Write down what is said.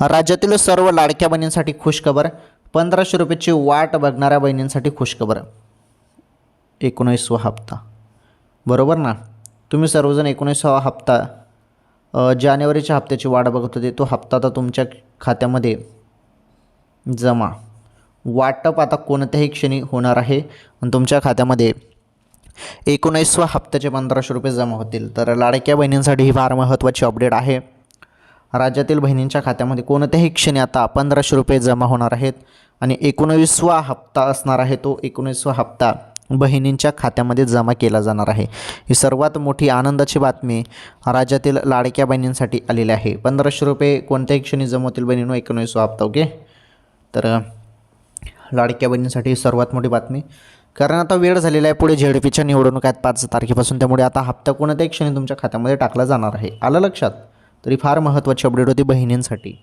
राज्यातील सर्व लाडक्या बहिणींसाठी खुशखबर. 1500 रुपयाची वाट बघणाऱ्या बहिणींसाठी खुशखबर. 19वा हप्ता, बरोबर ना. तुम्ही सर्वजण 19वा हप्ता जानेवारीच्या हप्त्याची वाट बघत होते. तो हप्ता आता तुमच्या खात्यामध्ये जमा. वाटप आता कोणत्याही क्षणी होणार आहे आणि तुमच्या खात्यामध्ये 19वा हप्त्याचे 1500 रुपये जमा होतील. तर लाडक्या बहिणींसाठी ही फार महत्त्वाची अपडेट आहे. राज्यातील बहिणींच्या खात्यामध्ये कोणत्याही क्षणी आता 1500 रुपये जमा होणार आहेत आणि 19वा हप्ता असणार आहे. तो 19वा हप्ता बहिणींच्या खात्यामध्ये जमा केला जाणार आहे. ही सर्वात मोठी आनंदाची बातमी राज्यातील लाडक्या बहिणींसाठी आलेली आहे. 1500 रुपये कोणत्याही क्षणी जमा होतील बहिणींनो, 19वा हप्ता. ओके, तर लाडक्या बहिणींसाठी सर्वात मोठी बातमी. कारण आता वेळ झालेला आहे. पुढे झेडपीच्या निवडणूक आहेत 5 तारखेपासून. त्यामुळे आता हप्ता कोणत्याही क्षणी तुमच्या खात्यामध्ये टाकला जाणार आहे. आलं लक्षात? तरी फार महत्त्वाची अपडेट होती बहिणींसाठी.